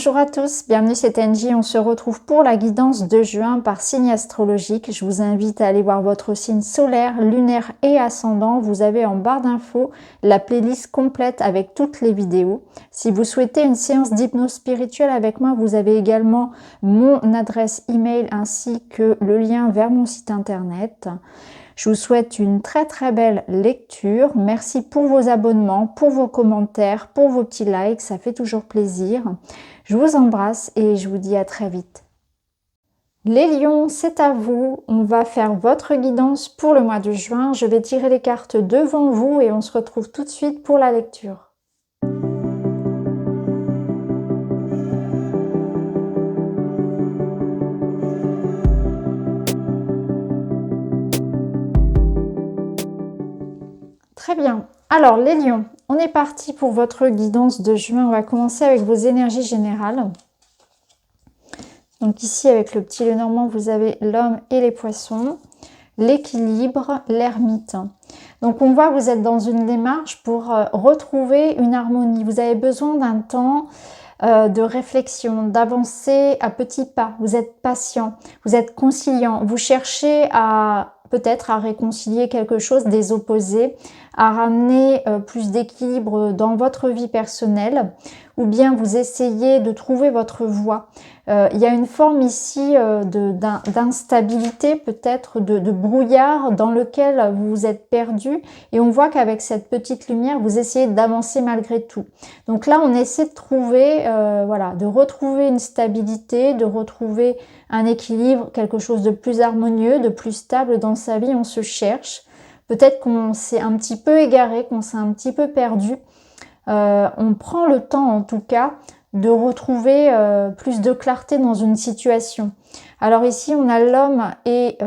Bonjour à tous, bienvenue c'est Angie, on se retrouve pour la guidance de juin par signe astrologique. Je vous invite à aller voir votre signe solaire, lunaire et ascendant. Vous avez en barre d'infos la playlist complète avec toutes les vidéos. Si vous souhaitez une séance d'hypnose spirituelle avec moi, vous avez également mon adresse email ainsi que le lien vers mon site internet. Je vous souhaite une très belle lecture. Merci pour vos abonnements, pour vos commentaires, pour vos petits likes, ça fait toujours plaisir. Je vous embrasse et je vous dis à très vite. Les lions, c'est à vous. On va faire votre guidance pour le mois de juin. Je vais tirer les cartes devant vous et on se retrouve tout de suite pour la lecture. Très bien. Alors les lions, on est parti pour votre guidance de juin. On va commencer avec vos énergies générales. Donc ici avec le petit Lenormand, vous avez l'homme et les poissons, l'équilibre, l'ermite. Donc on voit que vous êtes dans une démarche pour retrouver une harmonie. Vous avez besoin d'un temps de réflexion, d'avancer à petits pas. Vous êtes patient, vous êtes conciliant, vous cherchez à peut-être à réconcilier quelque chose des opposés, à ramener plus d'équilibre dans votre vie personnelle, ou bien vous essayez de trouver votre voie. Il y a une forme ici d'instabilité, peut-être de brouillard dans lequel vous vous êtes perdu, et on voit qu'avec cette petite lumière, vous essayez d'avancer malgré tout. Donc là, on essaie de trouver, voilà, de retrouver une stabilité, de retrouver un équilibre, quelque chose de plus harmonieux, de plus stable dans sa vie. On se cherche. Peut-être qu'on s'est un petit peu égaré, qu'on s'est un petit peu perdu. On prend le temps, en tout cas, de retrouver plus de clarté dans une situation. Alors ici, on a l'homme et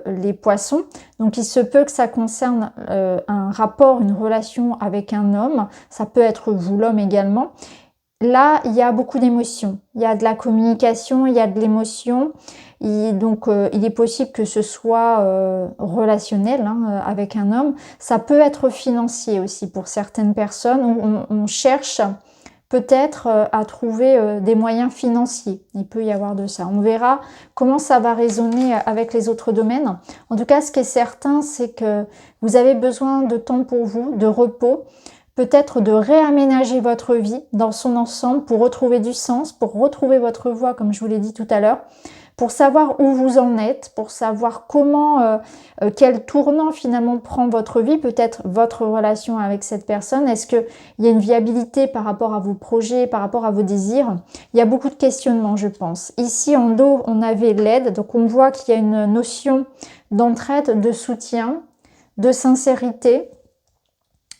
les poissons. Donc il se peut que ça concerne un rapport, une relation avec un homme. Ça peut être vous, l'homme également. Là, il y a beaucoup d'émotions. Il y a de la communication, il y a de l'émotion. Donc, il est possible que ce soit relationnel avec un homme. Ça peut être financier aussi pour certaines personnes où on cherche peut-être à trouver des moyens financiers. Il peut y avoir de ça. On verra comment ça va résonner avec les autres domaines. En tout cas, ce qui est certain, c'est que vous avez besoin de temps pour vous, de repos, peut-être de réaménager votre vie dans son ensemble pour retrouver du sens, pour retrouver votre voie, comme je vous l'ai dit tout à l'heure, pour savoir où vous en êtes, pour savoir comment, quel tournant finalement prend votre vie, peut-être votre relation avec cette personne. Est-ce qu'il y a une viabilité par rapport à vos projets, par rapport à vos désirs? Il y a beaucoup de questionnements, je pense. Ici, en dos, on avait l'aide, donc on voit qu'il y a une notion d'entraide, de soutien, de sincérité,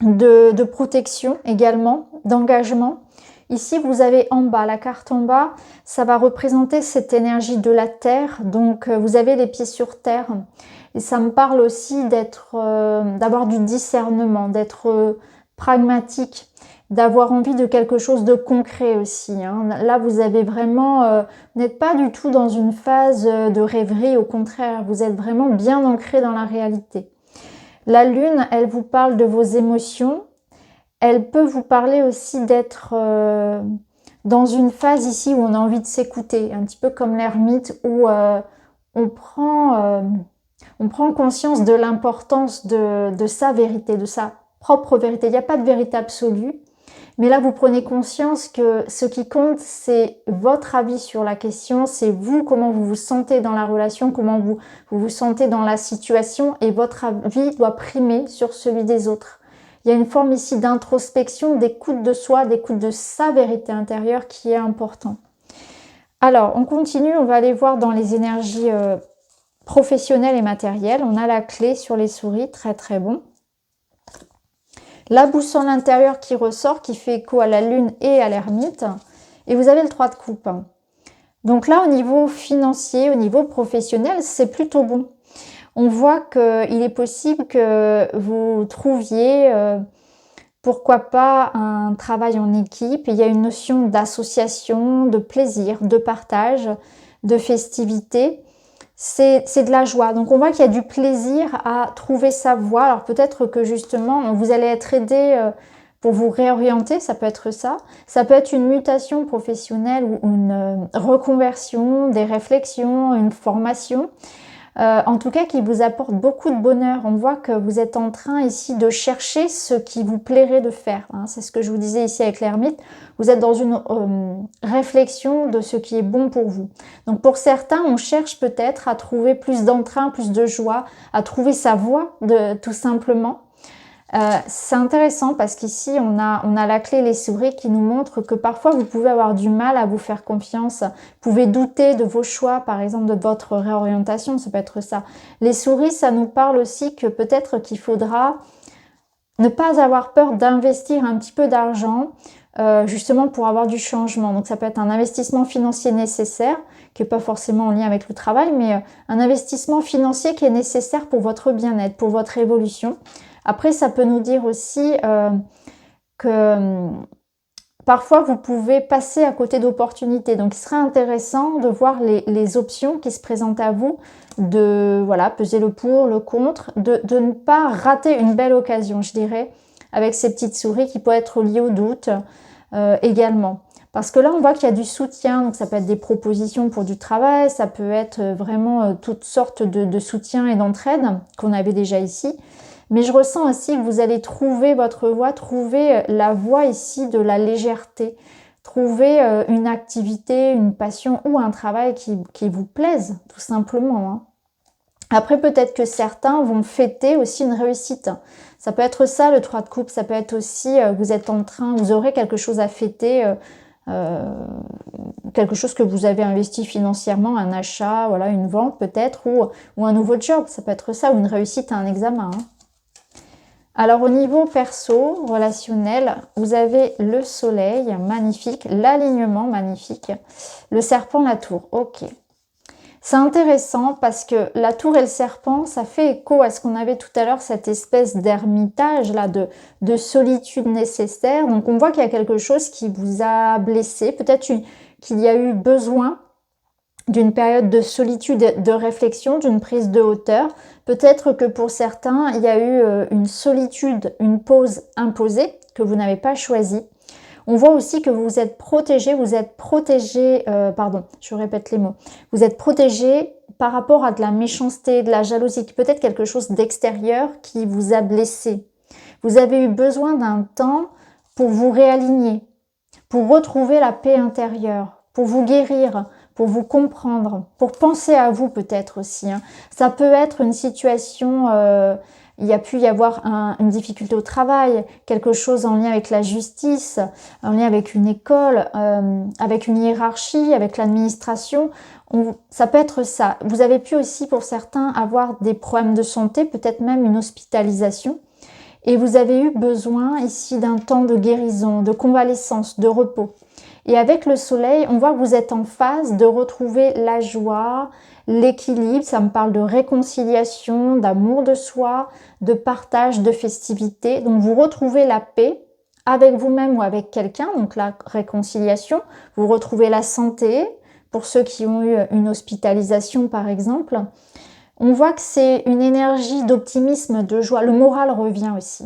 de protection également, d'engagement. Ici, vous avez en bas, la carte en bas, ça va représenter cette énergie de la terre. Donc, vous avez les pieds sur terre. Et ça me parle aussi d'avoir du discernement, d'être pragmatique, d'avoir envie de quelque chose de concret aussi. Là, vous avez vraiment, vous n'êtes pas du tout dans une phase de rêverie, au contraire, vous êtes vraiment bien ancré dans la réalité. La lune, elle vous parle de vos émotions. Elle peut vous parler aussi d'être dans une phase ici où on a envie de s'écouter, un petit peu comme l'ermite où on prend conscience de l'importance de sa vérité, de sa propre vérité. Il n'y a pas de vérité absolue, mais là vous prenez conscience que ce qui compte, c'est votre avis sur la question, c'est vous, comment vous vous sentez dans la relation, comment vous vous sentez dans la situation, et votre avis doit primer sur celui des autres. Il y a une forme ici d'introspection, d'écoute de soi, d'écoute de sa vérité intérieure qui est important. Alors, on continue, on va aller voir dans les énergies professionnelles et matérielles. On a la clé sur les souris, très bon. La boussole intérieure qui ressort, qui fait écho à la lune et à l'ermite. Et vous avez le 3 de coupe. Donc là, au niveau financier, au niveau professionnel, c'est plutôt bon. On voit qu'il est possible que vous trouviez, pourquoi pas, un travail en équipe. Il y a une notion d'association, de plaisir, de partage, de festivité. C'est de la joie. Donc on voit qu'il y a du plaisir à trouver sa voie. Alors peut-être que justement, vous allez être aidé pour vous réorienter, ça peut être ça. Ça peut être une mutation professionnelle ou une reconversion, des réflexions, une formation. En tout cas, qui vous apporte beaucoup de bonheur. On voit que vous êtes en train ici de chercher ce qui vous plairait de faire. Hein. C'est ce que je vous disais ici avec l'ermite. Vous êtes dans une réflexion de ce qui est bon pour vous. Donc pour certains, on cherche peut-être à trouver plus d'entrain, plus de joie, à trouver sa voie tout simplement. C'est intéressant parce qu'ici, on a la clé les souris qui nous montre que parfois, vous pouvez avoir du mal à vous faire confiance. Vous pouvez douter de vos choix, par exemple, de votre réorientation, ça peut être ça. Les souris, ça nous parle aussi que peut-être qu'il faudra ne pas avoir peur d'investir un petit peu d'argent, justement pour avoir du changement. Donc ça peut être un investissement financier nécessaire, qui n'est pas forcément en lien avec le travail, mais un investissement financier qui est nécessaire pour votre bien-être, pour votre évolution. Après, ça peut nous dire aussi que parfois, vous pouvez passer à côté d'opportunités. Donc, il serait intéressant de voir les options qui se présentent à vous, de voilà, peser le pour, le contre, de ne pas rater une belle occasion, je dirais, avec ces petites souris qui peuvent être liées au doute également. Parce que là, on voit qu'il y a du soutien, donc ça peut être des propositions pour du travail, ça peut être vraiment toutes sortes de soutien et d'entraide qu'on avait déjà ici. Mais je ressens aussi que vous allez trouver votre voie, trouver la voie ici de la légèreté, trouver une activité, une passion ou un travail qui vous plaise, tout simplement. Hein. Après, peut-être que certains vont fêter aussi une réussite. Ça peut être ça, le 3 de coupe. Ça peut être aussi, vous êtes en train, vous aurez quelque chose à fêter, quelque chose que vous avez investi financièrement, un achat, voilà, une vente peut-être, ou un nouveau job. Ça peut être ça, ou une réussite à un examen. Hein. Alors au niveau perso, relationnel, vous avez le soleil, magnifique, l'alignement, magnifique, le serpent, la tour, ok. C'est intéressant parce que la tour et le serpent, ça fait écho à ce qu'on avait tout à l'heure, cette espèce d'ermitage, là, de solitude nécessaire. Donc on voit qu'il y a quelque chose qui vous a blessé, peut-être qu'il y a eu besoin d'une période de solitude, de réflexion, d'une prise de hauteur. Peut-être que pour certains, il y a eu une solitude, une pause imposée que vous n'avez pas choisie. On voit aussi que vous êtes protégé, je répète les mots, vous êtes protégé par rapport à de la méchanceté, de la jalousie, peut-être quelque chose d'extérieur qui vous a blessé. Vous avez eu besoin d'un temps pour vous réaligner, pour retrouver la paix intérieure, pour vous guérir, pour vous comprendre, pour penser à vous peut-être aussi. Hein. Ça peut être une situation, il y a pu y avoir une difficulté au travail, quelque chose en lien avec la justice, en lien avec une école, avec une hiérarchie, avec l'administration. Ça peut être ça. Vous avez pu aussi pour certains avoir des problèmes de santé, peut-être même une hospitalisation. Et vous avez eu besoin ici d'un temps de guérison, de convalescence, de repos. Et avec le soleil, on voit que vous êtes en phase de retrouver la joie, l'équilibre. Ça me parle de réconciliation, d'amour de soi, de partage, de festivité. Donc vous retrouvez la paix avec vous-même ou avec quelqu'un, donc la réconciliation. Vous retrouvez la santé, pour ceux qui ont eu une hospitalisation par exemple. On voit que c'est une énergie d'optimisme, de joie. Le moral revient aussi.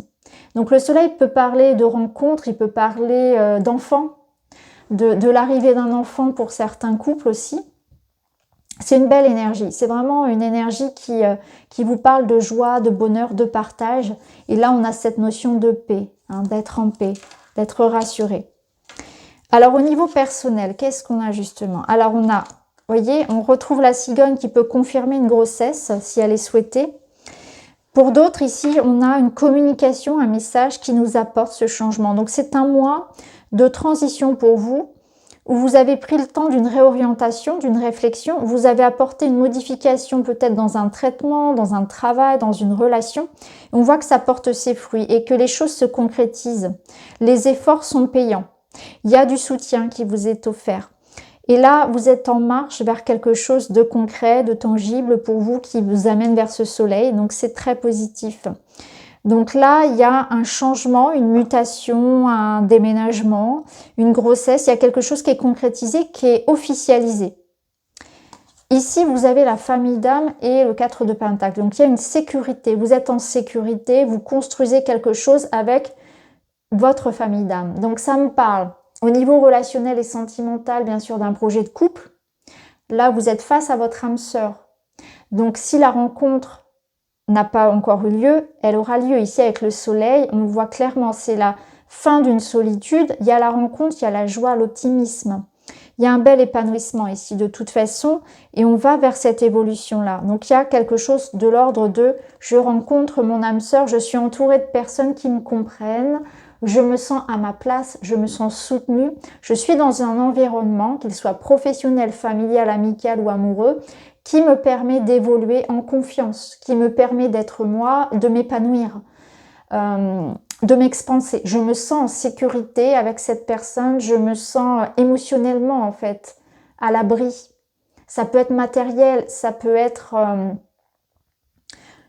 Donc le soleil peut parler de rencontres, il peut parler d'enfants, de l'arrivée d'un enfant pour certains couples aussi. C'est une belle énergie. C'est vraiment une énergie qui vous parle de joie, de bonheur, de partage. Et là, on a cette notion de paix, hein, d'être en paix, d'être rassuré. Alors au niveau personnel, qu'est-ce qu'on a justement? Alors on a, vous voyez, on retrouve la cigogne qui peut confirmer une grossesse si elle est souhaitée. Pour d'autres, ici, on a une communication, un message qui nous apporte ce changement. Donc c'est un mois de transition pour vous, où vous avez pris le temps d'une réorientation, d'une réflexion, vous avez apporté une modification peut-être dans un traitement, dans un travail, dans une relation. On voit que ça porte ses fruits et que les choses se concrétisent. Les efforts sont payants. Il y a du soutien qui vous est offert. Et là, vous êtes en marche vers quelque chose de concret, de tangible pour vous qui vous amène vers ce soleil. Donc, c'est très positif. Donc là, il y a un changement, une mutation, un déménagement, une grossesse. Il y a quelque chose qui est concrétisé, qui est officialisé. Ici, vous avez la famille d'âme et le 4 de Pentacle. Donc, il y a une sécurité. Vous êtes en sécurité, vous construisez quelque chose avec votre famille d'âme. Donc ça me parle au niveau relationnel et sentimental, bien sûr, d'un projet de couple. Là, vous êtes face à votre âme sœur. Donc si la rencontre n'a pas encore eu lieu, elle aura lieu. Ici avec le soleil, on voit clairement, c'est la fin d'une solitude. Il y a la rencontre, il y a la joie, l'optimisme. Il y a un bel épanouissement ici de toute façon et on va vers cette évolution-là. Donc il y a quelque chose de l'ordre de je rencontre mon âme sœur, je suis entourée de personnes qui me comprennent, je me sens à ma place, je me sens soutenue, je suis dans un environnement, qu'il soit professionnel, familial, amical ou amoureux, qui me permet d'évoluer en confiance, qui me permet d'être moi, de m'épanouir. De m'expanser. Je me sens en sécurité avec cette personne, je me sens émotionnellement en fait à l'abri. Ça peut être matériel, ça peut être...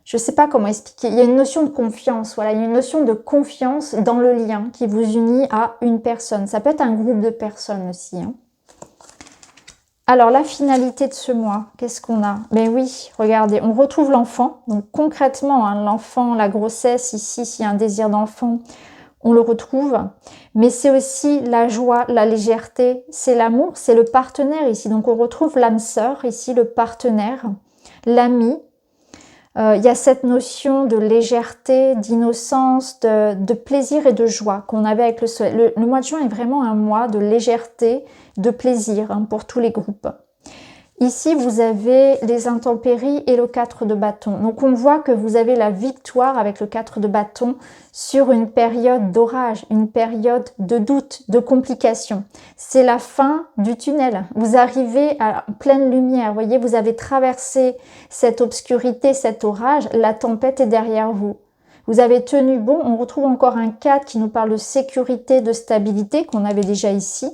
je ne sais pas comment expliquer. Il y a une notion de confiance, voilà, il y a une notion de confiance dans le lien qui vous unit à une personne. Ça peut être un groupe de personnes aussi. Hein. Alors, la finalité de ce mois, qu'est-ce qu'on a? Mais oui, regardez, on retrouve l'enfant. Donc, concrètement, hein, l'enfant, la grossesse, ici, s'il y a un désir d'enfant, on le retrouve. Mais c'est aussi la joie, la légèreté, c'est l'amour, c'est le partenaire ici. Donc, on retrouve l'âme sœur, ici, le partenaire, l'ami. Il y a cette notion de légèreté, d'innocence, de plaisir et de joie qu'on avait avec le soleil. Le mois de juin est vraiment un mois de légèreté, de plaisir hein, pour tous les groupes. Ici, vous avez les intempéries et le 4 de bâton. Donc, on voit que vous avez la victoire avec le 4 de bâton sur une période d'orage, une période de doute, de complications. C'est la fin du tunnel. Vous arrivez à pleine lumière. Vous voyez, vous avez traversé cette obscurité, cet orage. La tempête est derrière vous. Vous avez tenu bon. On retrouve encore un 4 qui nous parle de sécurité, de stabilité qu'on avait déjà ici.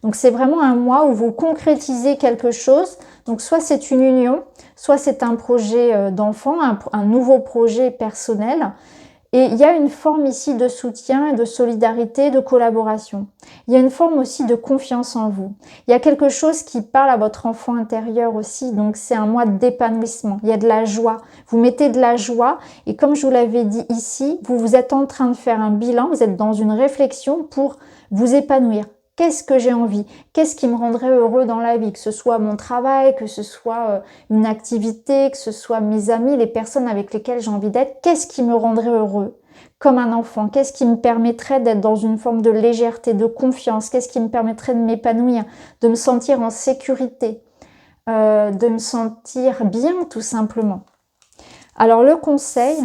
Donc, c'est vraiment un mois où vous concrétisez quelque chose. Donc, soit c'est une union, soit c'est un projet d'enfant, un nouveau projet personnel. Et il y a une forme ici de soutien, de solidarité, de collaboration. Il y a une forme aussi de confiance en vous. Il y a quelque chose qui parle à votre enfant intérieur aussi. Donc, c'est un mois d'épanouissement. Il y a de la joie. Vous mettez de la joie. Et comme je vous l'avais dit ici, vous êtes en train de faire un bilan. Vous êtes dans une réflexion pour vous épanouir. Qu'est-ce que j'ai envie? Qu'est-ce qui me rendrait heureux dans la vie? Que ce soit mon travail, que ce soit une activité, que ce soit mes amis, les personnes avec lesquelles j'ai envie d'être. Qu'est-ce qui me rendrait heureux? Comme un enfant, qu'est-ce qui me permettrait d'être dans une forme de légèreté, de confiance? Qu'est-ce qui me permettrait de m'épanouir, de me sentir en sécurité, de me sentir bien tout simplement? Alors le conseil...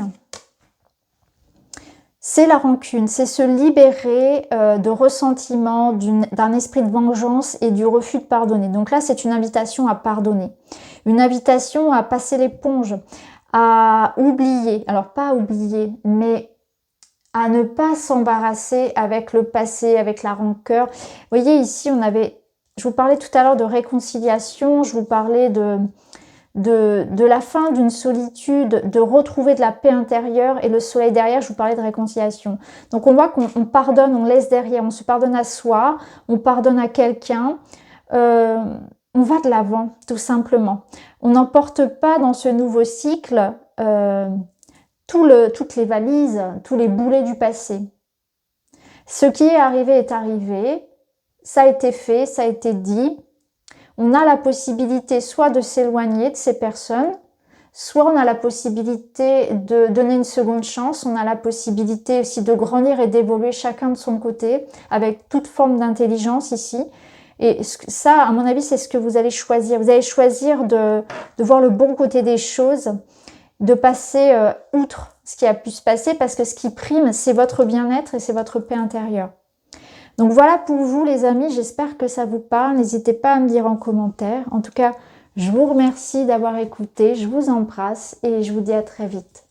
c'est la rancune, c'est se libérer de ressentiment, d'un esprit de vengeance et du refus de pardonner. Donc là, c'est une invitation à pardonner, une invitation à passer l'éponge, à oublier. Alors pas à oublier, mais à ne pas s'embarrasser avec le passé, avec la rancœur. Vous voyez, ici, je vous parlais tout à l'heure de réconciliation, je vous parlais de la fin d'une solitude, de retrouver de la paix intérieure et le soleil derrière, je vous parlais de réconciliation. Donc on voit qu'on pardonne, on laisse derrière, on se pardonne à soi, on pardonne à quelqu'un, on va de l'avant tout simplement. On n'emporte pas dans ce nouveau cycle toutes les valises, tous les boulets du passé. Ce qui est arrivé, ça a été fait, ça a été dit. On a la possibilité soit de s'éloigner de ces personnes, soit on a la possibilité de donner une seconde chance, on a la possibilité aussi de grandir et d'évoluer chacun de son côté, avec toute forme d'intelligence ici. Et ça, à mon avis, c'est ce que vous allez choisir. Vous allez choisir de voir le bon côté des choses, de passer outre ce qui a pu se passer, parce que ce qui prime, c'est votre bien-être et c'est votre paix intérieure. Donc voilà pour vous les amis, j'espère que ça vous parle. N'hésitez pas à me dire en commentaire. En tout cas, je vous remercie d'avoir écouté, je vous embrasse et je vous dis à très vite.